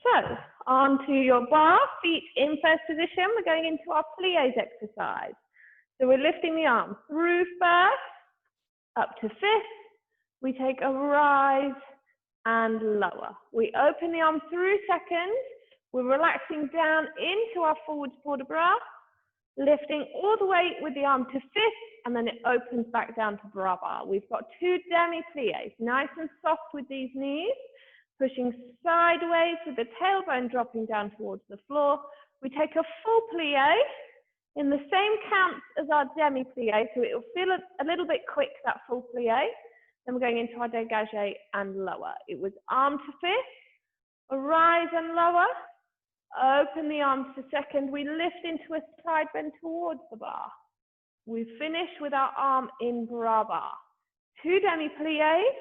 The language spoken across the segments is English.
So, onto your bar, feet in first position. We're going into our pliés exercise. So we're lifting the arm through first, up to fifth. We take a rise and lower. We open the arm through second. We're relaxing down into our forwards port de bras, lifting all the way with the arm to fifth, and then it opens back down to bras bar. We've got two demi-pliés, nice and soft with these knees, pushing sideways with the tailbone dropping down towards the floor. We take a full plié in the same counts as our demi-plié, so it will feel a little bit quick, that full plié. Then we're going into our dégagé and lower. It was arm to fifth, a rise and lower, open the arms to second. We lift into a side bend towards the bar. We finish with our arm in bras bar. Two demi-pliés.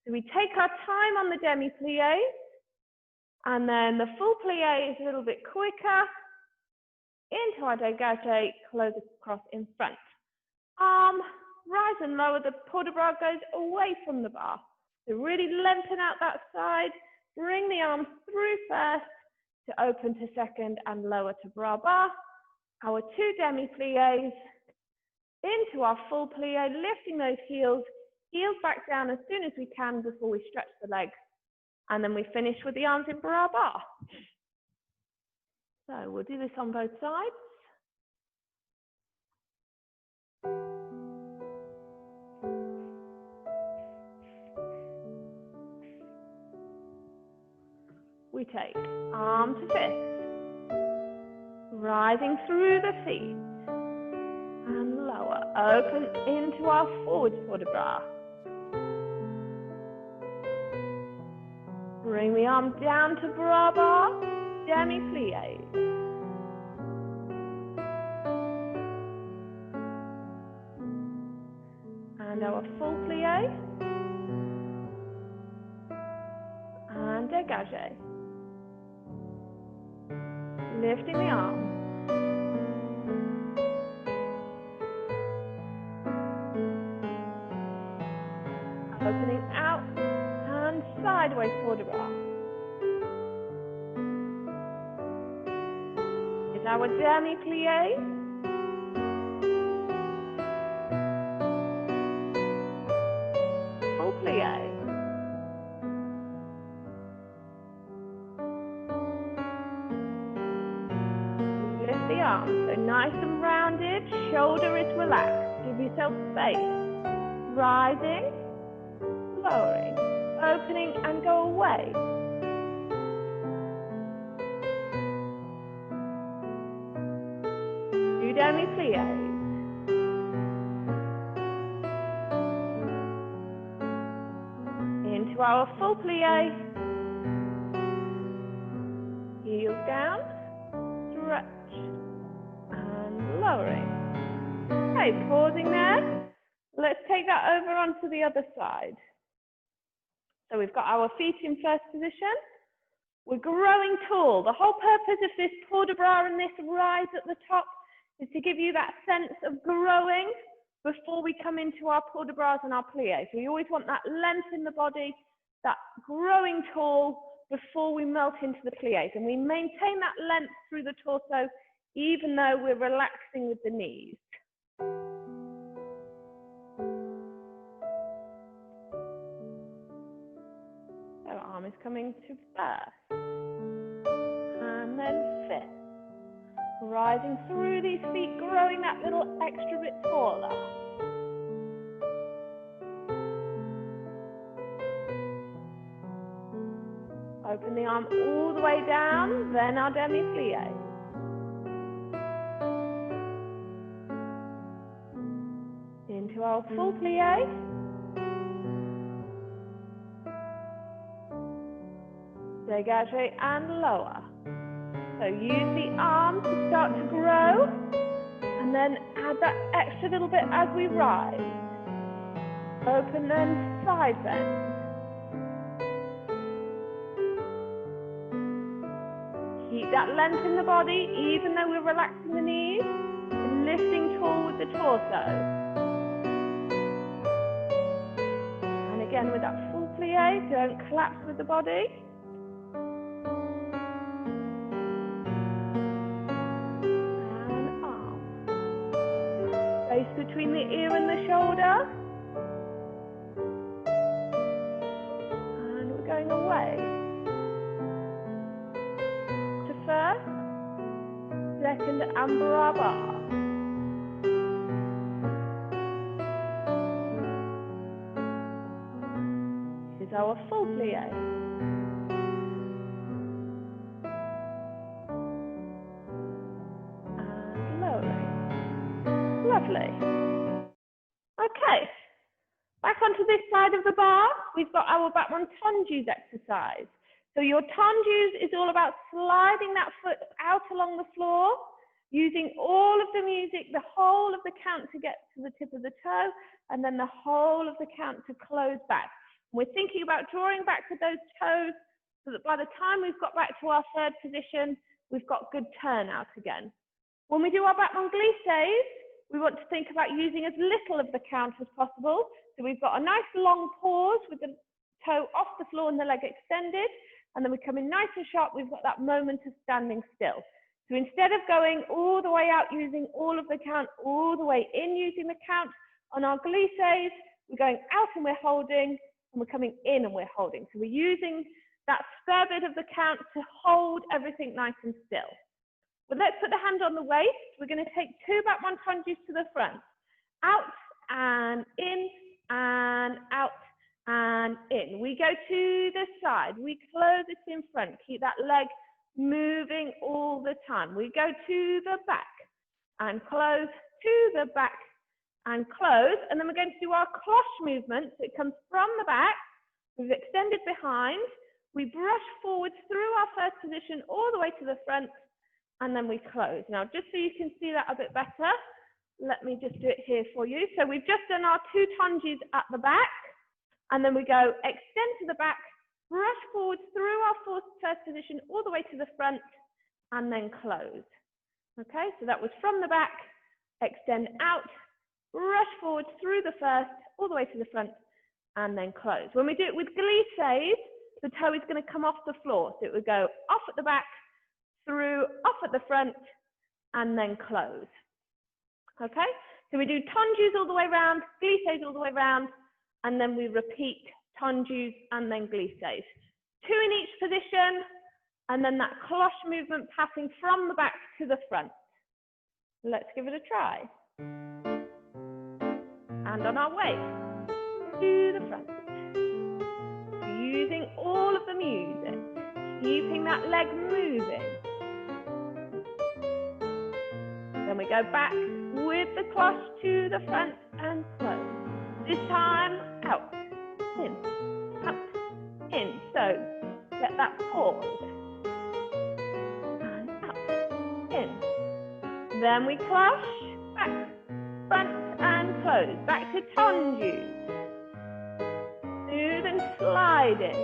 So we take our time on the demi-pliés, and then the full plié is a little bit quicker. Into our dégagé, close across in front. Arm, rise and lower, the port de bras goes away from the bar. So really lengthen out that side, bring the arms through first to open to second and lower to bras bar. Our two demi-pliés, into our full plié, lifting those heels back down as soon as we can before we stretch the legs. And then we finish with the arms in bras bar. So we'll do this on both sides. We take arm to fifth, rising through the feet, and lower, open into our forwards port de bras. Bring the arm down to bras bar, demi-plié. And our full plié. And dégagé. Lifting the arm. Opening out and sideways port de bras. Is our demi-plié. Full plié. Lift the arm, so nice and rounded, shoulder is relaxed. Give yourself space. Rising, lowering, opening and go away. Two demi-pliés. Into our full plié. Heels down, stretch and lowering. Okay, pausing there. Let's take that over onto the other side. So we've got our feet in first position. We're growing tall. The whole purpose of this port de bras and this rise at the top is to give you that sense of growing before we come into our port de bras and our pliés. So we always want that length in the body, that growing tall before we melt into the pliés. And we maintain that length through the torso even though we're relaxing with the knees. Arm is coming to first and then fifth, rising through these feet, growing that little extra bit taller. Open the arm all the way down, then our demi-plié. Into our full plié. Dégagé and lower. So use the arm to start to grow and then add that extra little bit as we rise. Open then side bend. Keep that length in the body even though we're relaxing the knees, lifting tall with the torso. And again with that full plié, don't collapse with the body. between the ear and the shoulder. And we're going away. To first, second, and brava. This is our full plie. Lovely. Okay, back onto this side of the bar, we've got our backbone tonjus exercise. So your tonjus is all about sliding that foot out along the floor, using all of the music, the whole of the count to get to the tip of the toe, and then the whole of the count to close back. We're thinking about drawing back to those toes so that by the time we've got back to our third position, we've got good turnout again. When we do our backbone glisses, we want to think about using as little of the count as possible. So we've got a nice long pause with the toe off the floor and the leg extended. And then we come in nice and sharp. We've got that moment of standing still. So instead of going all the way out using all of the count, all the way in using the count, on our glisses, we're going out and we're holding, and we're coming in and we're holding. So we're using that spare bit of the count to hold everything nice and still. But let's put the hand on the waist. We're going to take 2 backbone tonjus to the front. Out and in and out and in. We go to the side. We close it in front. Keep that leg moving all the time. We go to the back and close, to the back and close. And then we're going to do our cloche movement. So it comes from the back. We've extended behind. We brush forward through our first position all the way to the front. And then we close. Now, just so you can see that a bit better, let me just do it here for you. So we've just done our 2 tonjus at the back, and then we go extend to the back, brush forward through our first position all the way to the front, and then close. Okay, so that was from the back, extend out, brush forward through the first, all the way to the front, and then close. When we do it with glisses, the toe is going to come off the floor. So it would go off at the back, through, off at the front, and then close. Okay, so we do tonjus all the way around, glisses all the way around, and then we repeat tonjus and then glisses. 2 in each position, and then that cloche movement passing from the back to the front. Let's give it a try. And on our way to the front, using all of the music, keeping that leg moving. Then we go back with the cloche to the front and close. This time, out, in, out, in. So get that pause. And out, in. Then we cloche, back, front and close. Back to tonjus. Smooth and sliding.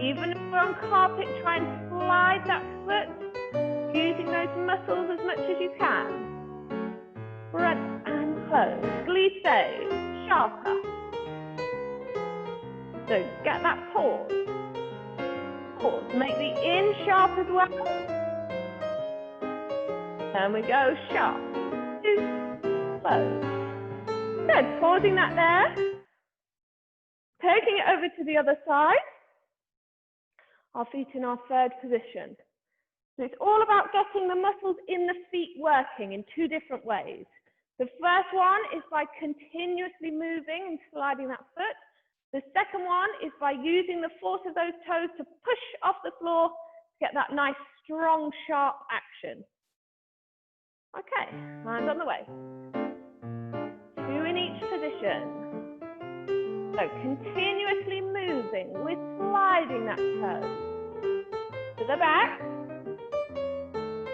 Even if we're on carpet, try and slide that foot. Using those muscles as much as you can. Front and close. Glisses, sharper. So get that pause. Pause. Make the in sharp as well. And we go sharp. 2, close. Good. Pausing that there. Taking it over to the other side. Our feet in our third position. So it's all about getting the muscles in the feet working in 2 different ways. The first one is by continuously moving and sliding that foot. The second one is by using the force of those toes to push off the floor to get that nice, strong, sharp action. Okay, hands on the way. 2 in each position. So continuously moving, we're sliding that toe to the back.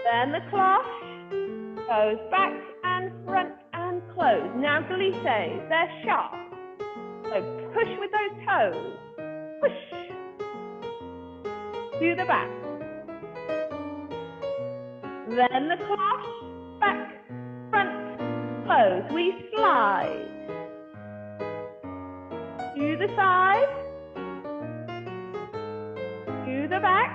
Then the cloche goes back and front and close. Now glisses, they're sharp. So push with those toes. Push to the back. Then the cloche, back, front, close. We slide to the side, to the back.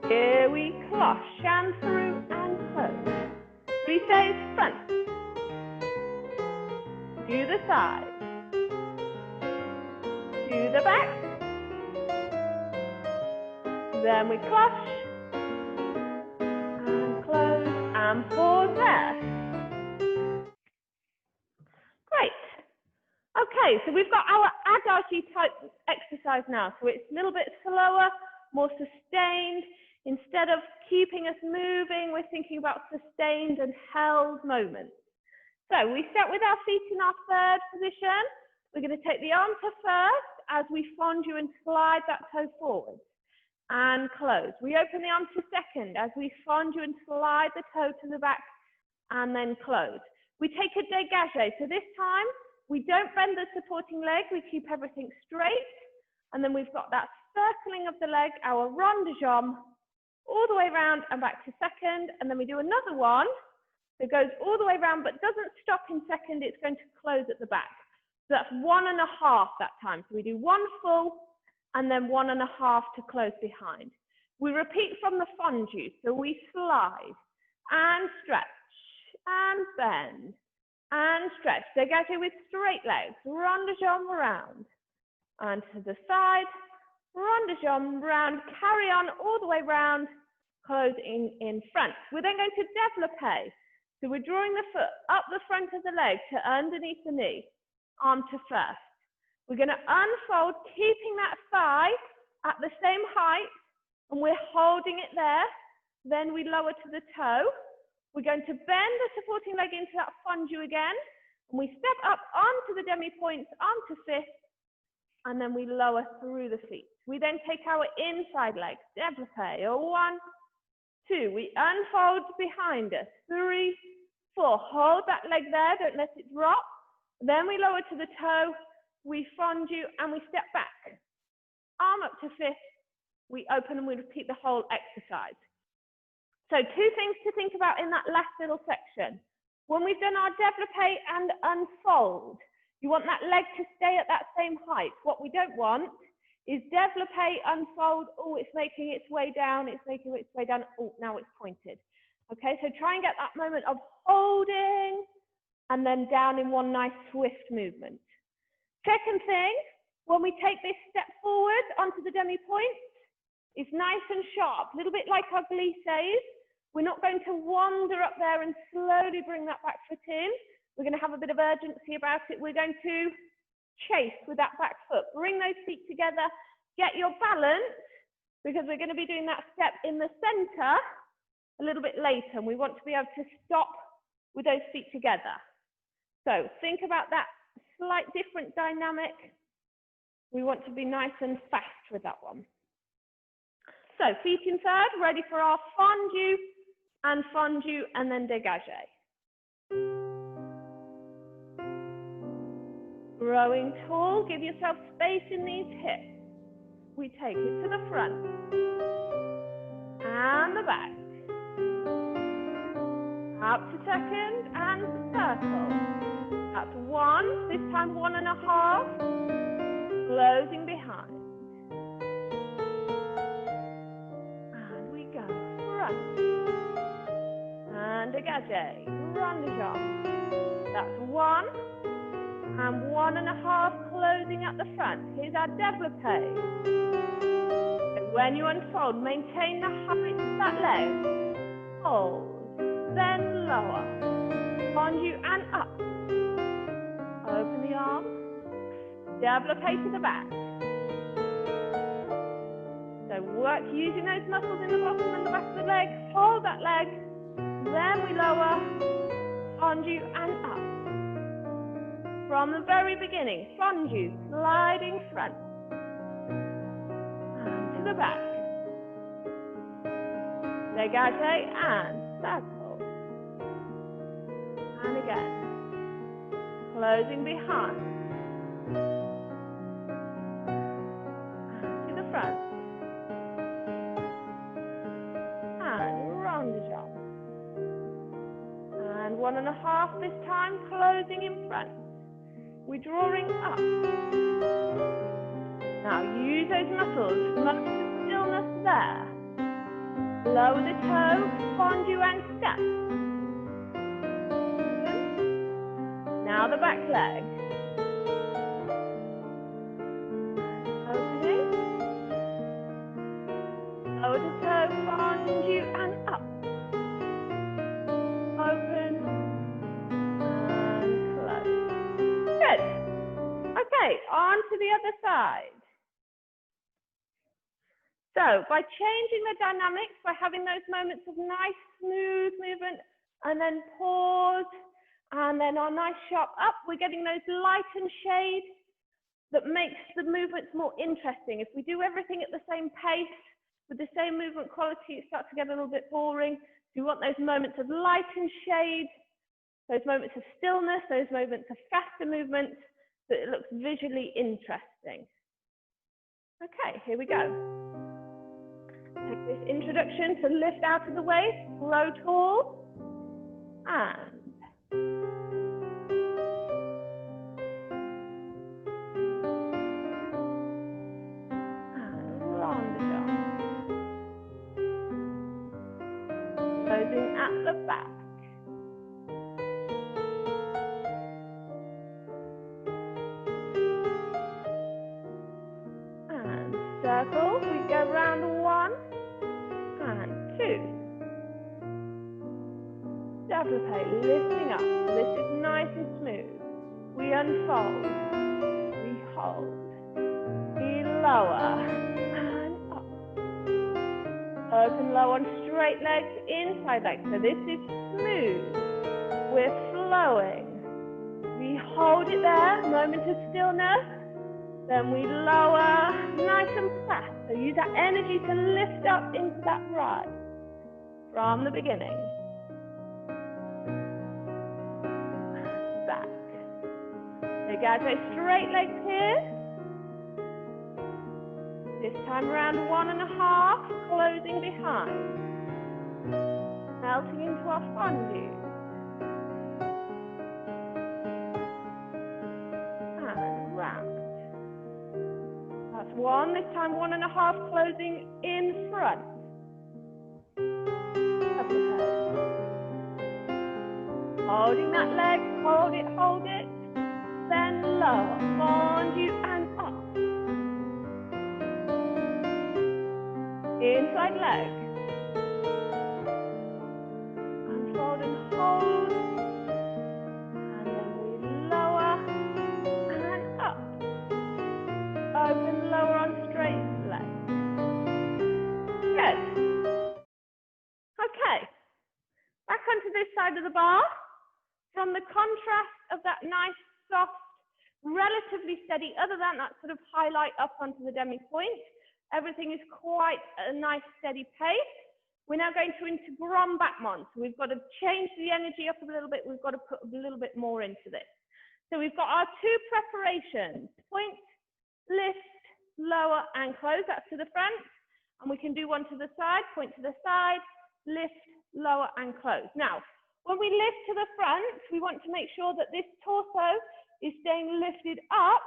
Here we cloche and through and close. We side, to the back, then we crush, and close, and pause there. Great. Okay, so we've got our adagio type exercise now, so it's a little bit slower, more sustained. Instead of keeping us moving, we're thinking about sustained and held moments. So we start with our feet in our third position. We're going to take the arm to first as we fondue and slide that toe forward and close. We open the arm to second as we fondue and slide the toe to the back and then close. We take a dégagé. So this time we don't bend the supporting leg. We keep everything straight. And then we've got that circling of the leg, our rond de jambe, all the way around and back to second. And then we do another one that goes all the way around but doesn't stop in second. It's going to close at the back. So that's 1.5 that time. So we do one full and then 1.5 to close behind. We repeat from the fondue. So we slide and stretch and bend and stretch. Dégagé with straight legs. Rond de jambe around and to the side. Rond de jambe round, carry on all the way round, closing in front. We're then going to développé. So we're drawing the foot up the front of the leg to underneath the knee, arm to first. We're going to unfold, keeping that thigh at the same height, and we're holding it there. Then we lower to the toe. We're going to bend the supporting leg into that fondue again, and we step up onto the demi-points, arm to fifth, and then we lower through the feet. We then take our inside leg, développé, 1, 2. We unfold behind us, 3, 4. Hold that leg there, don't let it drop. Then we lower to the toe, we fondue, and we step back. Arm up to fifth, we open and we repeat the whole exercise. So 2 things to think about in that last little section. When we've done our développé and unfold, you want that leg to stay at that same height. What we don't want is développé, unfold, oh, it's making its way down, oh, now it's pointed. Okay, so try and get that moment of holding and then down in one nice swift movement. Second thing, when we take this step forward onto the demi-point, it's nice and sharp, a little bit like our glisses. We're not going to wander up there and slowly bring that back foot in. We're going to have a bit of urgency about it. We're going to chase with that back foot. Bring those feet together, get your balance, because we're going to be doing that step in the center a little bit later, and we want to be able to stop with those feet together. So think about that slight different dynamic. We want to be nice and fast with that one. So feet in third, ready for our fondue, and then dégagé. Growing tall, give yourself space in these hips. We take it to the front and the back. Up to second and circle. That's 1, this time 1.5. Closing behind. And we go front. And dégagé, rond de jambe. That's 1. And 1.5 closing at the front. Here's our développé. And when you unfold, maintain the height of that leg. Hold, then lower. Fondue and up. Open the arm. Développé to the back. So work using those muscles in the bottom and the back of the leg. Hold that leg. Then we lower. Fondue and up. From the very beginning, fondue, sliding front, and to the back, dégagé and circle, and again, closing behind, and to the front, and rond de jambe, and 1.5 this time, closing in front. We're drawing up. Now use those muscles, most of the stillness there. Lower the toe, fondue and step. Now the back leg. side. So by changing the dynamics, by having those moments of nice smooth movement and then pause and then our nice sharp up, we're getting those light and shade that makes the movements more interesting. If we do everything at the same pace with the same movement quality, it starts to get a little bit boring. We want those moments of light and shade, those moments of stillness, those moments of faster movements, so it looks visually interesting. Okay, here we go. Take this introduction to lift out of the waist, grow tall, and closing at the back. And circle, we go round 1 and 2. Développé, lifting up. This is nice and smooth. We unfold, we hold, we lower, and up. Open low on straight legs, inside legs. So this is smooth. We're flowing. We hold it there, moment of stillness. Then we lower, nice and fast. So use that energy to lift up into that rise from the beginning. Back. Dégagez straight legs here. This time around 1.5, closing behind. Melting into our fondue. And round. That's 1, this time 1.5, closing in front. Holding that leg, hold it. Then lower, fondue and up. Inside leg. Unfold and hold. And then we lower and up. Open, lower on straight leg. Good. Okay. Back onto this side of the bar. From the contrast of that nice, soft, relatively steady, other than that sort of highlight up onto the demi-point, everything is quite a nice steady pace. We're now going into grand battement. So we've got to change the energy up a little bit. We've got to put a little bit more into this. So we've got our 2 preparations, point, lift, lower and close. That's to the front. And we can do one to the side, point to the side, lift, lower and close. Now, when we lift to the front, we want to make sure that this torso is staying lifted up.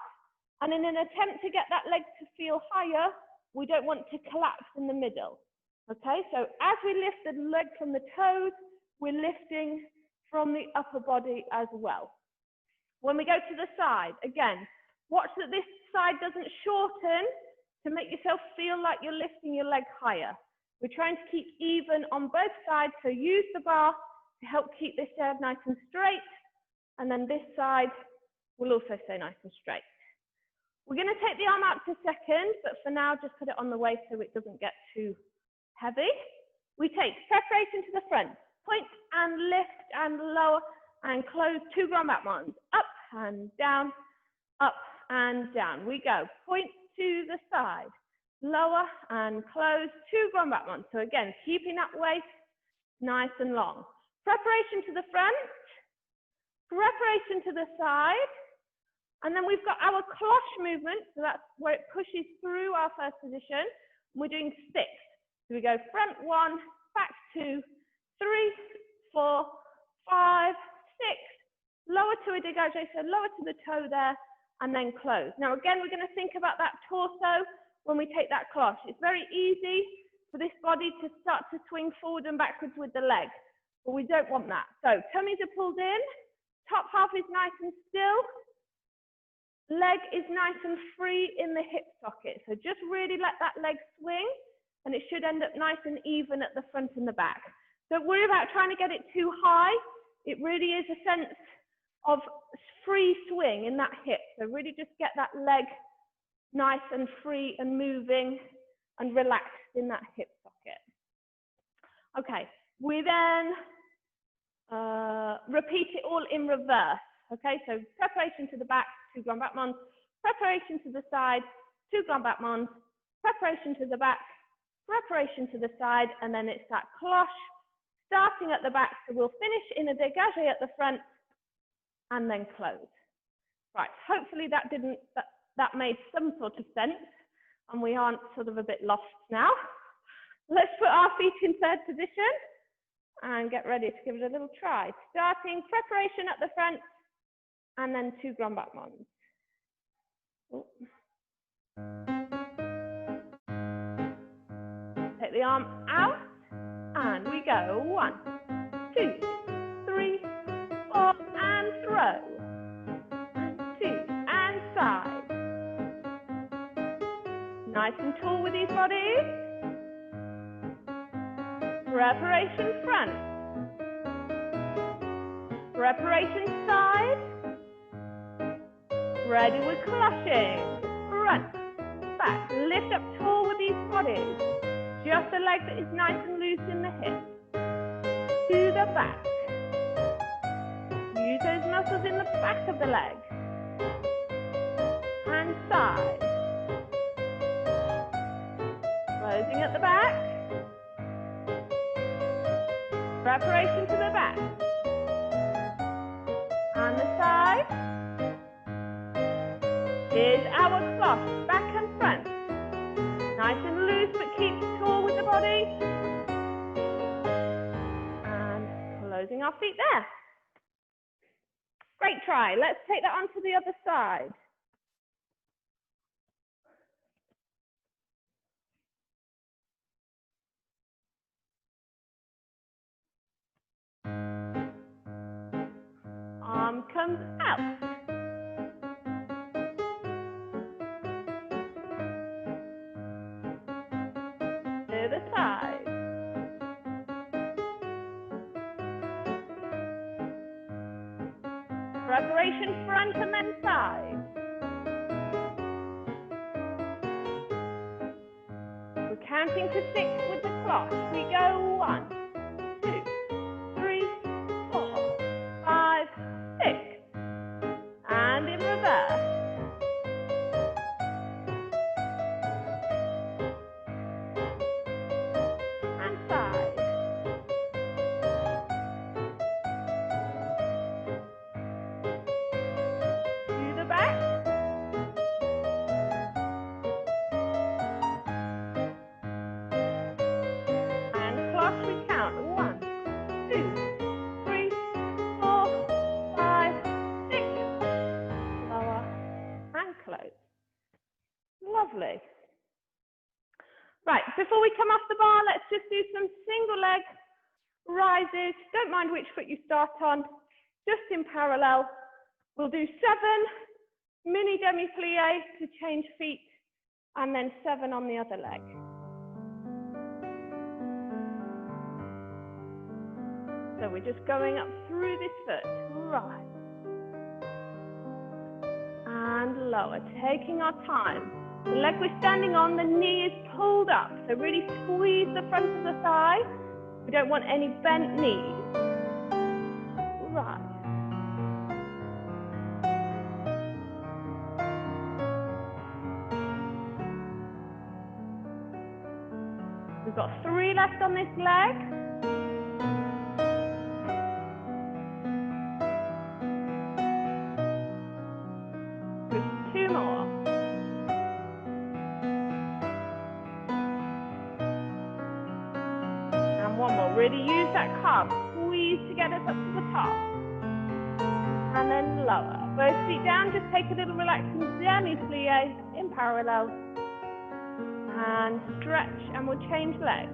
And in an attempt to get that leg to feel higher, we don't want to collapse in the middle. Okay, so as we lift the leg from the toes, we're lifting from the upper body as well. When we go to the side, again, watch that this side doesn't shorten to make yourself feel like you're lifting your leg higher. We're trying to keep even on both sides, so use the bar to help keep this there nice and straight. And then this side will also stay nice and straight. We're going to take the arm out to second, but for now, just put it on the waist so it doesn't get too heavy. We take preparation to the front, point and lift and lower and close 2 grand battements, up and down, up and down. We go, point to the side, lower and close 2 grand battements. So again, keeping that waist nice and long. Preparation to the front, preparation to the side, and then we've got our cloche movement, so that's where it pushes through our first position. We're doing 6. So we go front 1, back 2, 3, 4, 5, 6, lower to a dégagé, so lower to the toe there, and then close. Now again, we're going to think about that torso when we take that cloche. It's very easy for this body to start to swing forward and backwards with the leg. But we don't want that. So tummies are pulled in, top half is nice and still, leg is nice and free in the hip socket. So just really let that leg swing and it should end up nice and even at the front and the back. Don't worry about trying to get it too high. It really is a sense of free swing in that hip. So really just get that leg nice and free and moving and relaxed in that hip socket. Okay, we then repeat it all in reverse. Okay, so preparation to the back, 2 grand back mons, preparation to the side, 2 grand back mons, preparation to the back, preparation to the side, and then it's that cloche starting at the back. So we'll finish in a dégagé at the front and then close. Right, hopefully that made some sort of sense and we aren't sort of a bit lost now. Let's put our feet in third position and get ready to give it a little try. Starting preparation at the front and then 2 grand back mons. Take the arm out and we go 1, 2, 3, 4 and throw. And 2 and side. Nice and tall with these bodies. Preparation front. Preparation side. Ready with cloching. Front, back, lift up tall with these bodies. Just a leg that is nice and loose in the hip. To the back. Use those muscles in the back of the leg. And side. Closing at the back. Preparation to the back. And the side. Here's our cloche, back and front. Nice and loose, but keep tall with the body. And closing our feet there. Great try. Let's take that onto the other side. Arm comes out. To the side. Preparation front and then side. We're counting to 6 with the cloche. We go 1, 2, 3, 4, 5, 6. And in reverse. And side. To the back. And cloche we count. 1, 2, 3, 4, 5, 6. Lower and close. Lovely. Right, before we come off the bar, let's just do some single leg rises. Don't mind which foot you start on, just in parallel. We'll do 7 mini demi-plie to change feet, and then 7 on the other leg. So we're just going up through this foot, right. And lower, taking our time. The leg we're standing on, the knee is pulled up. So really squeeze the front of the thigh. We don't want any bent knees. Right. We've got 3 left on this leg. Just 2 more. And 1 more. Really use that calf. Squeeze to get us up to the top. And then lower. Both feet down. Just take a little relaxing demi-plie in parallel. And stretch, and we'll change legs.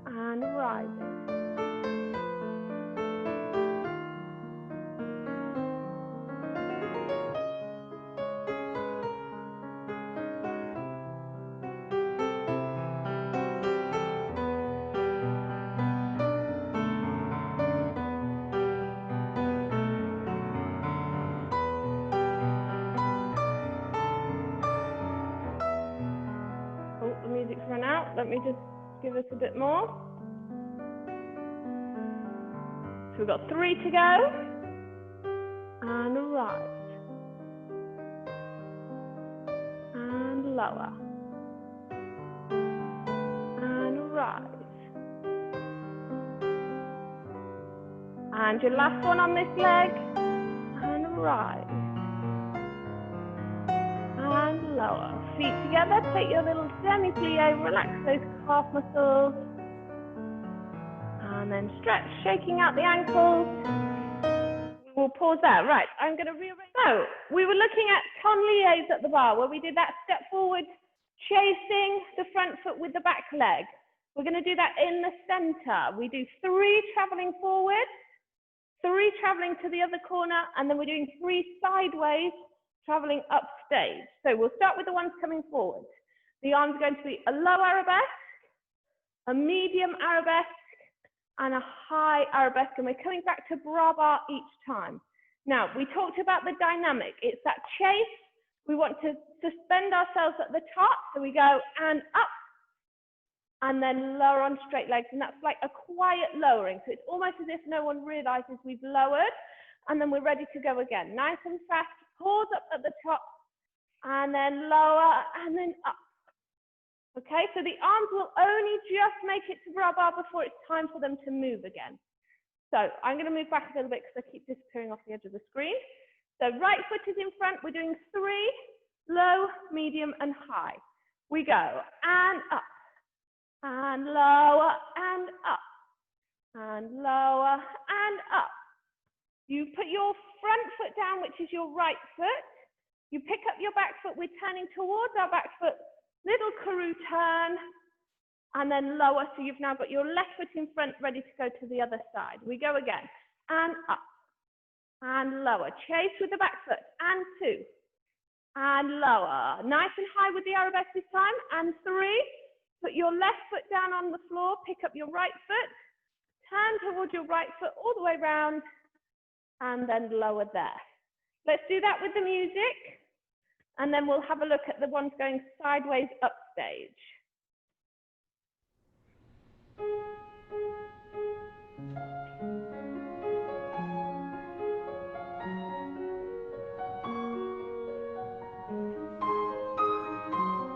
And rising. let me just give us a bit more. So we've got 3 to go. And rise. And lower. And rise. And your last one on this leg. And rise. And lower. Feet together, take your little demi-plie, relax those calf muscles. And then stretch, shaking out the ankles. We'll pause there. Right, I'm going to rearrange. So, we were looking at ton-liés at the bar, where we did that step forward, chasing the front foot with the back leg. We're going to do that in the center. We do 3 traveling forward, 3 traveling to the other corner, and then we're doing 3 sideways, traveling upstage. So we'll start with the ones coming forward. The arms are going to be a low arabesque, a medium arabesque, and a high arabesque, and we're coming back to bra bar each time. Now, we talked about the dynamic. It's that chase. We want to suspend ourselves at the top, so we go and up, and then lower on straight legs, and that's like a quiet lowering. So it's almost as if no one realizes we've lowered, and then we're ready to go again. Nice and fast, pause up at the top, and then lower, and then up. Okay, so the arms will only just make it to bra bar before it's time for them to move again. So I'm going to move back a little bit because I keep disappearing off the edge of the screen. So right foot is in front. We're doing 3, low, medium, and high. We go and up, and lower, and up, and lower, and up. You put your front foot down, which is your right foot. You pick up your back foot. We're turning towards our back foot. Little karoo turn, and then lower. So you've now got your left foot in front, ready to go to the other side. We go again, and up, and lower. Chase with the back foot, and 2, and lower. Nice and high with the arabesque this time, and 3. Put your left foot down on the floor, pick up your right foot, turn towards your right foot all the way round, and then lower there. Let's do that with the music. And then we'll have a look at the ones going sideways upstage.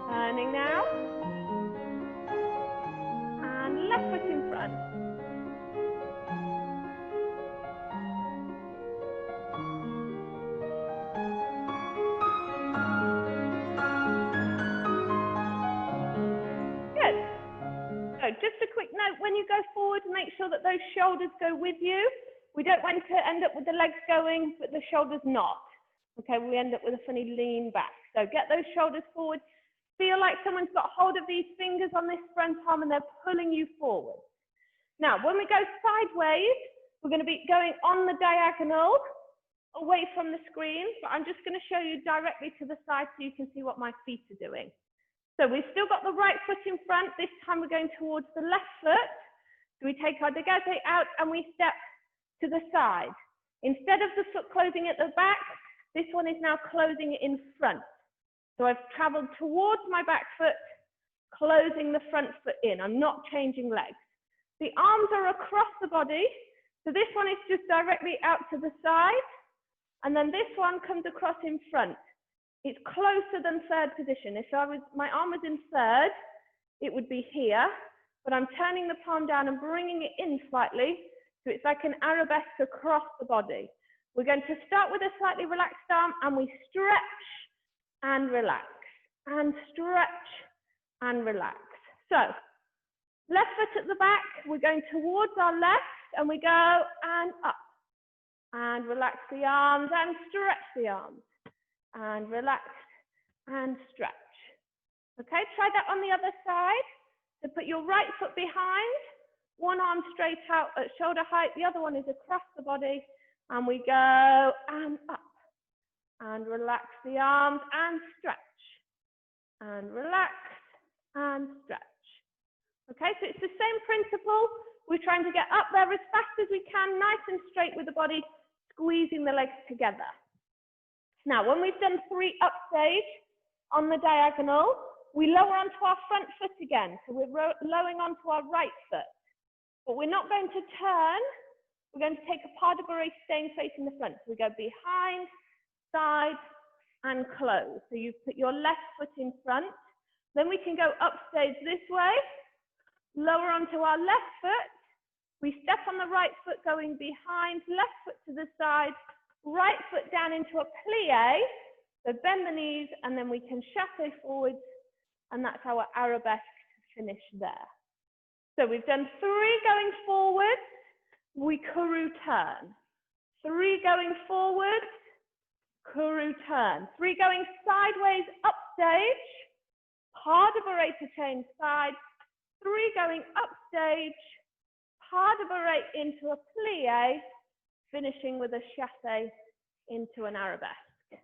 Turning now. And left foot in front. Just a quick note, when you go forward, make sure that those shoulders go with you. We don't want to end up with the legs going, but the shoulders not. Okay, we end up with a funny lean back. So get those shoulders forward. Feel like someone's got hold of these fingers on this front arm and they're pulling you forward. Now, when we go sideways, we're going to be going on the diagonal, away from the screen, but I'm just going to show you directly to the side so you can see what my feet are doing. So we've still got the right foot in front. This time we're going towards the left foot. So we take our dégagé out and we step to the side. Instead of the foot closing at the back, this one is now closing it in front. So I've traveled towards my back foot, closing the front foot in. I'm not changing legs. The arms are across the body. So this one is just directly out to the side. And then this one comes across in front. It's closer than third position. If my arm was in third, it would be here, but I'm turning the palm down and bringing it in slightly, so it's like an arabesque across the body. We're going to start with a slightly relaxed arm, and we stretch and relax, and stretch and relax. So, left foot at the back, we're going towards our left, and we go and up, and relax the arms, and stretch the arms. And relax and stretch. Okay, try that on the other side. So put your right foot behind, one arm straight out at shoulder height, the other one is across the body, and we go and up. And relax the arms and stretch. And relax and stretch. Okay, so it's the same principle. We're trying to get up there as fast as we can, nice and straight with the body, squeezing the legs together. Now, when we've done 3 upstage on the diagonal, we lower onto our front foot again. So we're lowering onto our right foot. But we're not going to turn. We're going to take a pas de bourrée staying facing the front. So we go behind, side, and close. So you put your left foot in front. Then we can go upstage this way, lower onto our left foot. We step on the right foot going behind, left foot to the side, right foot down into a plie. So bend the knees, and then we can chassé forwards, and that's our arabesque to finish there. So we've done 3 going forward, we courroux turn. 3 going forward, courroux turn. 3 going sideways, upstage, pas de bourrée to change sides. 3 going upstage, pas de bourrée into a plie, finishing with a chassé into an arabesque.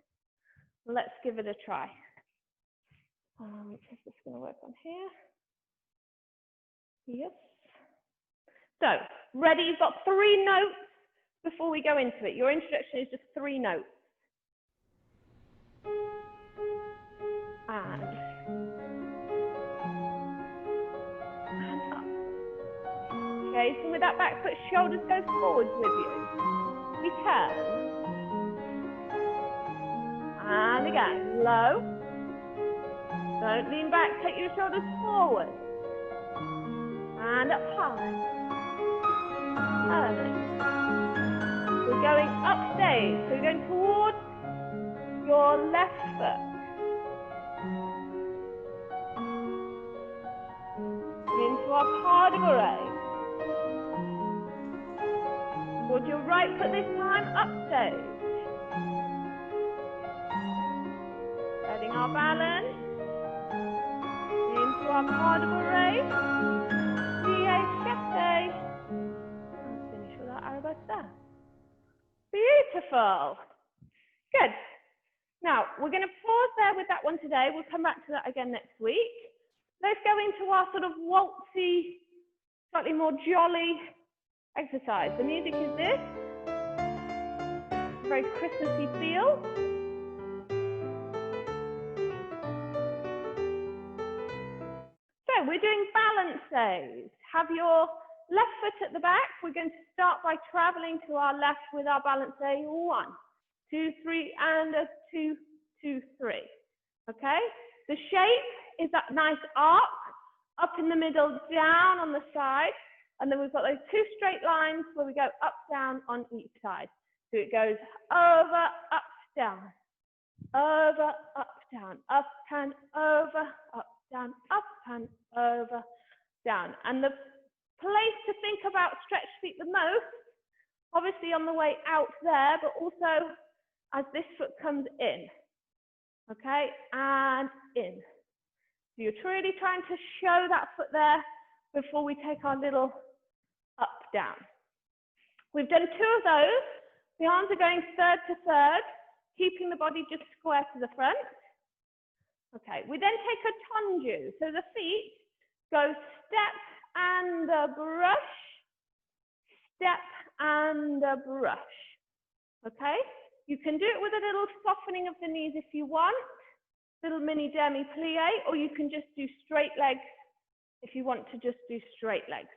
Let's give it a try. Is this going to work on here? Yes. So, ready? You've got 3 notes before we go into it. Your introduction is just 3 notes. And up. Okay, so with that back foot, shoulders go forwards with you. We turn. And again, low. Don't lean back, take your shoulders forward. And up high. Turning. We're going upstage, so we're going towards your left foot. Into our pas de bourrée. Towards your right foot this time, upstage. Setting our balance. Into our pas de bourrée. Plie, chassé. And finish with our arabesque there. Beautiful. Good. Now, we're going to pause there with that one today. We'll come back to that again next week. Let's go into our sort of waltzy, slightly more jolly exercise. The music is this. Very Christmassy feel. So we're doing balances. Have your left foot at the back. We're going to start by traveling to our left with our balance. 1, 2, 3, and a 2, 2, 3. Okay? The shape is that nice arc, up in the middle, down on the side, and then we've got those 2 straight lines where we go up, down on each side. So it goes over, up, down, over, up, down, up and over, up, down, up and over, down. And the place to think about stretch feet the most, obviously on the way out there, but also as this foot comes in. Okay, and in. So you're really trying to show that foot there before we take our little up, down. We've done 2 of those. The arms are going third to third, keeping the body just square to the front. Okay, we then take a tendu. So the feet go step and a brush, step and a brush. Okay, you can do it with a little softening of the knees if you want, little mini demi plie, or you can just do straight legs if you want to just do straight legs.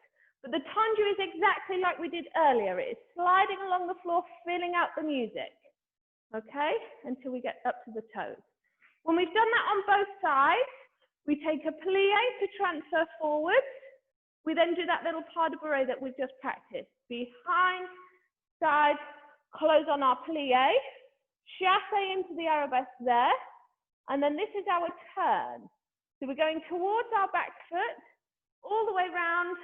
But the tendu is exactly like we did earlier. It's sliding along the floor, filling out the music, okay, until we get up to the toes. When we've done that on both sides, we take a plie to transfer forwards. We then do that little pas de bourrée that we've just practiced. Behind, side, close on our plie, chassé into the arabesque there, and then this is our turn. So we're going towards our back foot, all the way round,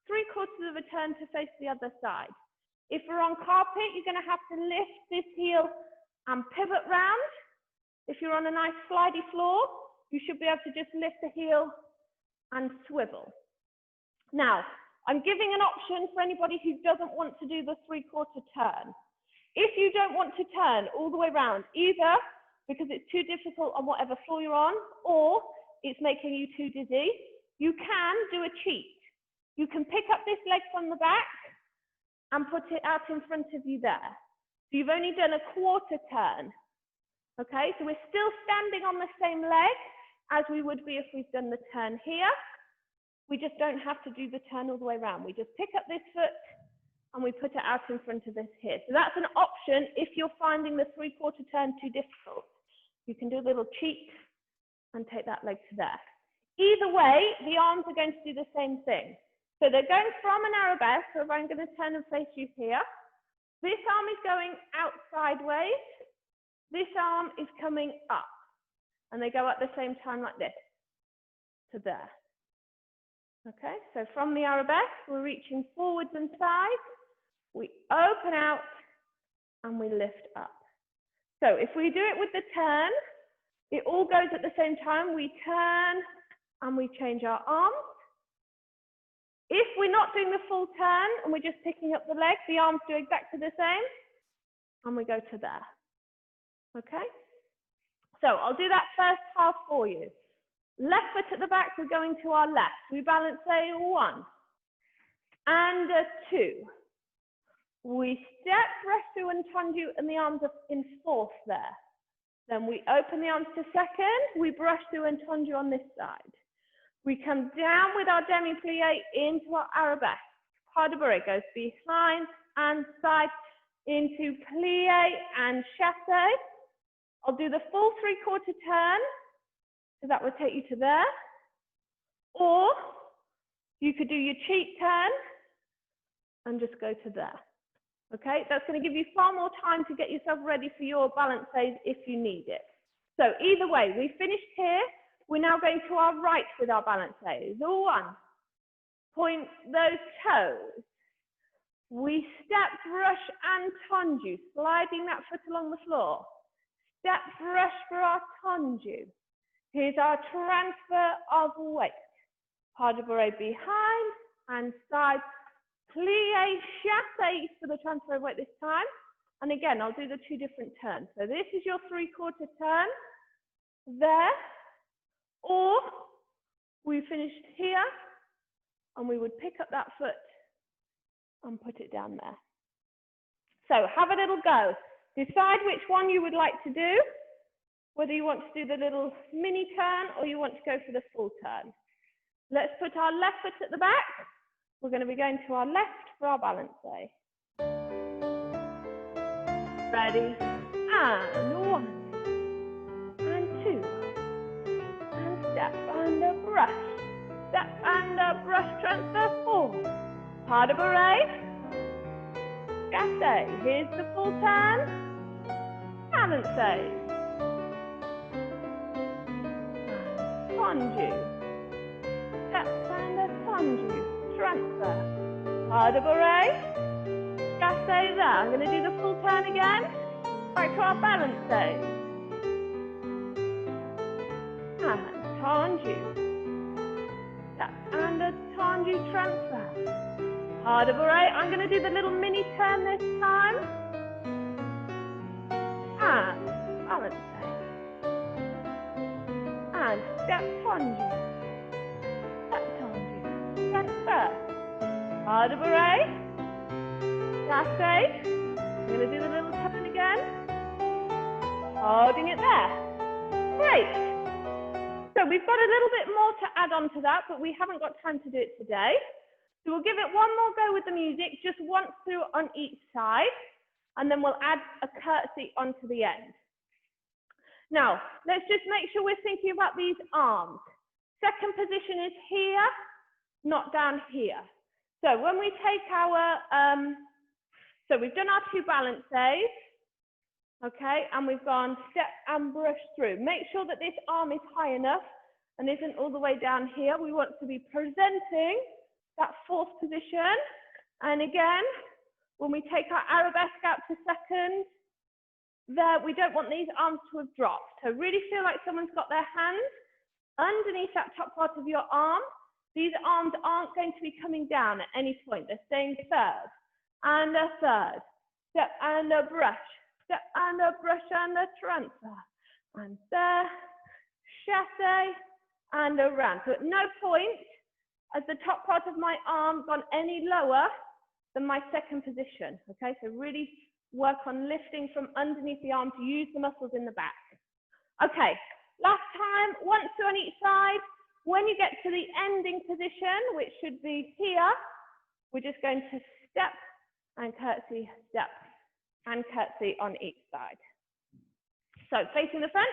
3/4 of a turn to face the other side. If we're on carpet, you're going to have to lift this heel and pivot round. If you're on a nice slidey floor, you should be able to just lift the heel and swivel. Now, I'm giving an option for anybody who doesn't want to do the 3/4 turn. If you don't want to turn all the way around, either because it's too difficult on whatever floor you're on, or it's making you too dizzy, you can do a cheat. You can pick up this leg from the back and put it out in front of you there. So you've only done a 1/4 turn. Okay, so we're still standing on the same leg. as we would be if we've done the turn here. We just don't have to do the turn all the way around. We just pick up this foot and we put it out in front of us here. So that's an option if you're finding the 3/4 turn too difficult. You can do a little cheat and take that leg to there. Either way, the arms are going to do the same thing. So they're going from an arabesque, so if I'm going to turn and face you here, this arm is going out sideways, this arm is coming up, and they go at the same time like this, to there. Okay, so from the arabesque, we're reaching forwards and sides, we open out, and we lift up. So if we do it with the turn, it all goes at the same time. We turn, and we change our arms. If we're not doing the full turn, and we're just picking up the leg, the arms do exactly the same, and we go to there. Okay, so I'll do that first half for you. Left foot at the back, we're going to our left. We balance a 1 and a 2. We step, brush through and tendu, and the arms are in 4th there. Then we open the arms to 2nd, we brush through and tendu on this side. We come down with our demi-plie into our arabesque. Pas de bourrée goes behind and side into plie and chassé. I'll do the full 3/4 turn. So that would take you to there. Or you could do your cheat turn and just go to there. Okay, that's going to give you far more time to get yourself ready for your balance phase if you need it. So either way, we finished here. We're now going to our right with our balance phase. 1. Point those toes. We step, brush and tendu, sliding that foot along the floor. Step, brush for our tendu. Here's our transfer of weight. Pas de bourrée behind and side. Plie, chassé for the transfer of weight this time. And again, I'll do the 2 different turns. So this is your 3/4 turn. There. Or we finished here and we would pick up that foot and put it down there. So have a little go. Decide which one you would like to do, whether you want to do the little mini turn or you want to go for the full turn. Let's put our left foot at the back. We're going to be going to our left for our balance day. Ready? And 1 and 2. And step and a brush. Step and a brush transfer 4. Pas de bourrée. Chassé. Here's the full turn. Balance day. Tendu. Step and a tendu. Transfer. Pas de bourrée. Chassé there. I'm going to do the full turn again. Back to our balance day. And tendu. Step and a tendu transfer. Pas de bourrée. I'm going to do the little mini turn this time. And balance day. And step tendu. Step tendu. Transfer. Pas de bourrée. Chassé. I'm going to do the little turn again. Holding it there. Great. So we've got a little bit more to add on to that, but we haven't got time to do it today. So we'll give it one more go with the music, just once through on each side, and then we'll add a curtsy onto the end. Now, let's just make sure we're thinking about these arms. Second position is here, not down here. So when we take our, so we've done our 2 balance days, okay, and we've gone step and brush through. Make sure that this arm is high enough and isn't all the way down here. We want to be presenting that 4th position. And again, when we take our arabesque out to 2nd, there, we don't want these arms to have dropped. So really feel like someone's got their hands underneath that top part of your arm. These arms aren't going to be coming down at any point. They're staying 3rd and a 3rd. Step and a brush. Step and a brush and a transfer. And there, chassé and around. So at no point has the top part of my arm gone any lower than my 2nd position. Okay, so really work on lifting from underneath the arm to use the muscles in the back. Okay, Last time, once on each side. When you get to the ending position, which should be here, we're just going to step and curtsy, step and curtsy on each side. So facing the front,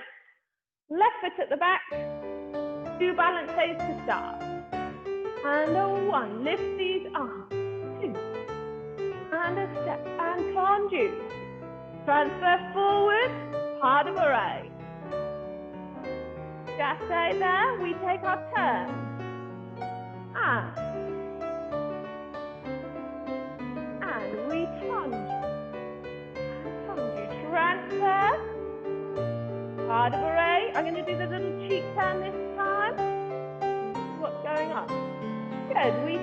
left foot at the back, 2 balances to start. And a 1, lift these arms, 2, and a step and conduit. Transfer forward, pas de bourrée. Just stay there, we take our turn. And we plunge. Transfer. Pas de bourrée. I'm going to do the little cheek turn this time. What's going on? Good. We